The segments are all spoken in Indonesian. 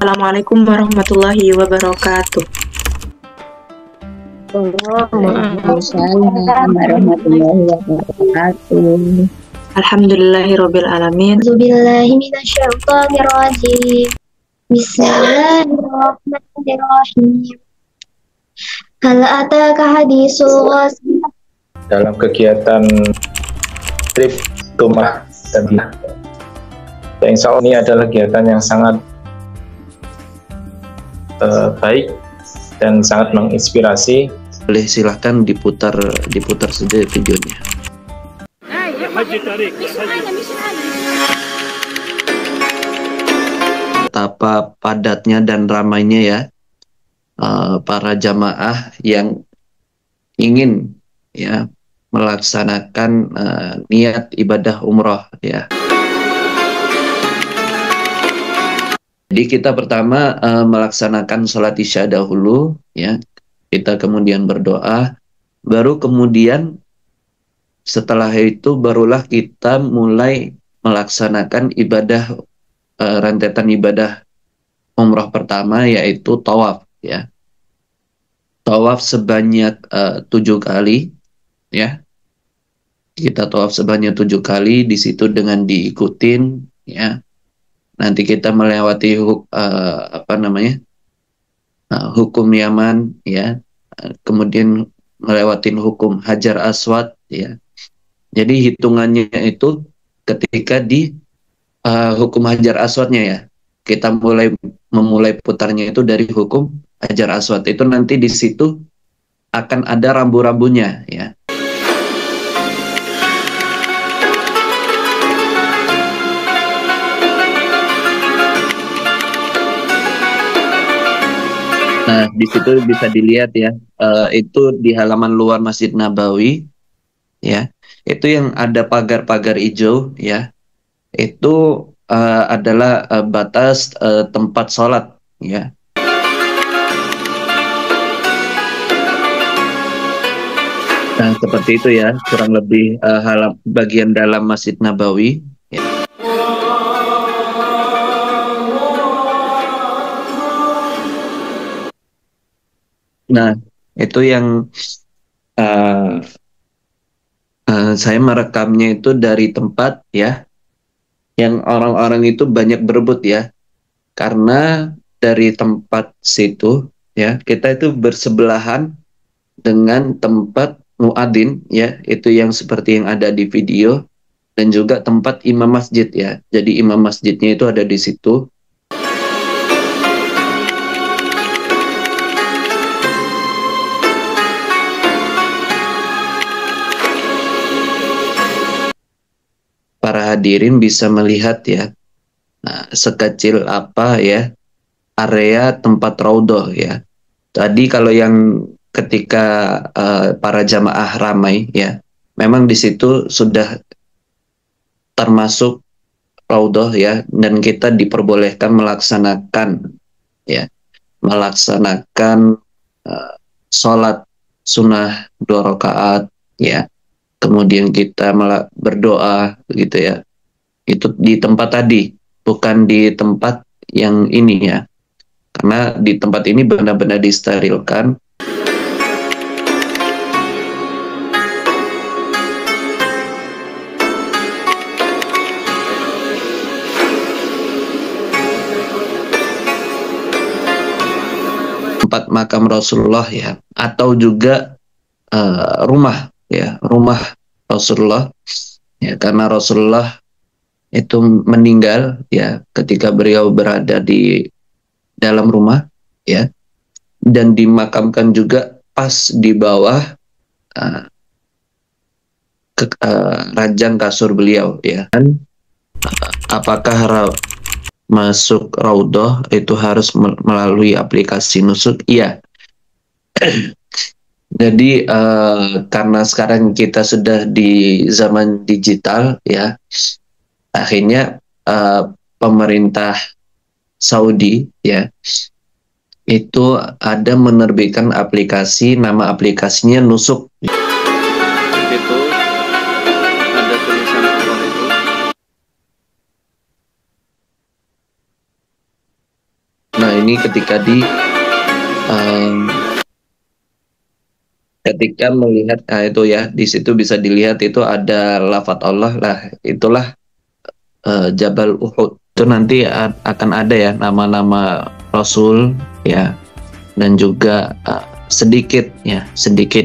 Assalamualaikum warahmatullahi wabarakatuh. Waalaikumsalam warahmatullahi wabarakatuh. Alhamdulillahirabbil alamin. A'udzubillahi minasyaitonirrajim. Bismillahirrahmanirrahim. Hal ataka hadisul ghasiyah. Dalam kegiatan trip rumah dan insya Allah ini adalah kegiatan yang sangat baik dan sangat menginspirasi. Boleh silahkan diputar saja videonya. Betapa padatnya dan ramainya ya para jamaah yang ingin ya melaksanakan niat ibadah umroh ya. Jadi kita pertama melaksanakan sholat isya dahulu ya. Kita kemudian berdoa, baru kemudian setelah itu barulah kita mulai melaksanakan ibadah rentetan ibadah umroh pertama, yaitu tawaf ya. Tawaf sebanyak 7 kali ya. Kita tawaf sebanyak 7 kali, di situ dengan diikutin ya. Nanti kita melewati hukum Yaman ya, kemudian melewatin hukum Hajar Aswad ya. Jadi hitungannya itu ketika di hukum Hajar Aswadnya ya, kita memulai putarnya itu dari hukum Hajar Aswad, itu nanti di situ akan ada rambu-rambunya ya. Nah, di situ bisa dilihat ya, itu di halaman luar Masjid Nabawi, ya, itu yang ada pagar-pagar hijau, ya, itu adalah batas tempat sholat, ya. Nah, seperti itu ya, kurang lebih bagian dalam Masjid Nabawi. Ya. Nah, itu yang saya merekamnya itu dari tempat ya, yang orang-orang itu banyak berebut ya, karena dari tempat situ ya, kita itu bersebelahan dengan tempat muadzin ya, itu yang seperti yang ada di video, dan juga tempat imam masjid ya. Jadi imam masjidnya itu ada di situ. Para hadirin bisa melihat ya, nah, sekecil apa ya area tempat raudhah ya. Tadi kalau yang ketika para jamaah ramai ya, memang di situ sudah termasuk raudhah ya, dan kita diperbolehkan melaksanakan sholat sunnah 2 rakaat ya. Kemudian kita berdoa gitu ya. Itu di tempat tadi, bukan di tempat yang ini ya. Karena di tempat ini benar-benar disterilkan. Tempat makam Rasulullah ya, atau juga rumah ya, rumah Rasulullah ya, karena Rasulullah itu meninggal ya ketika beliau berada di dalam rumah ya, dan dimakamkan juga pas di bawah ranjang kasur beliau ya. Dan apakah masuk raudhah itu harus melalui aplikasi nusuk? Iya. Jadi karena sekarang kita sudah di zaman digital ya, akhirnya pemerintah Saudi ya itu ada menerbitkan aplikasi, nama aplikasinya Nusuk. Itu ada tulisan Allah itu. ini ketika melihat, itu ya, di situ bisa dilihat itu ada lafadz Allah lah, itulah Jabal Uhud. Itu nanti akan ada ya nama-nama Rasul ya, dan juga sedikit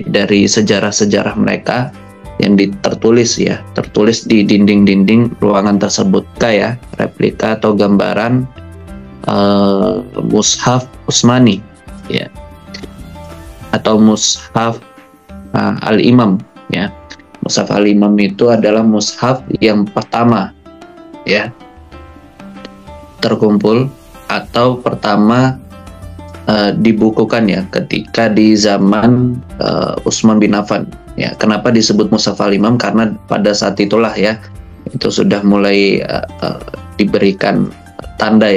dari sejarah-sejarah mereka yang tertulis di dinding-dinding ruangan tersebut, kayak replika atau gambaran mushaf Utsmani ya, atau mushaf Al-Imam ya. Mushaf Al-Imam itu adalah mushaf yang pertama ya terkumpul atau pertama dibukukan ya ketika di zaman Utsman bin Affan ya. Kenapa disebut mushaf Al-Imam? Karena pada saat itulah ya itu sudah mulai diberikan tanda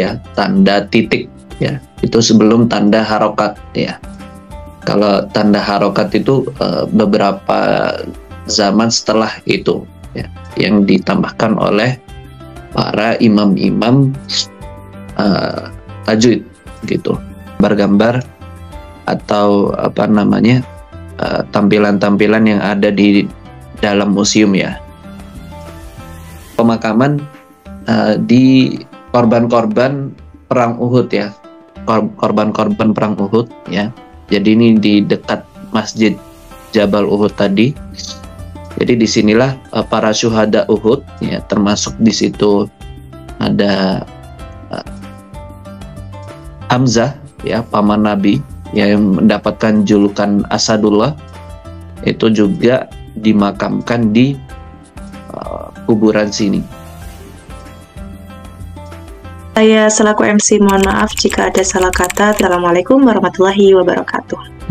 titik ya, itu sebelum tanda harokat ya. Kalau tanda harokat itu beberapa zaman setelah itu ya, yang ditambahkan oleh para imam-imam tajwid gitu, gambar atau tampilan-tampilan yang ada di dalam museum ya. Pemakaman di korban-korban perang Uhud ya, korban-korban perang Uhud ya. Jadi ini di dekat Masjid Jabal Uhud tadi. Jadi disinilah para syuhada Uhud ya, termasuk di situ ada Hamzah ya, paman Nabi ya, yang mendapatkan julukan Asadullah, itu juga dimakamkan di kuburan sini. Saya selaku MC mohon maaf jika ada salah kata. Assalamualaikum warahmatullahi wabarakatuh.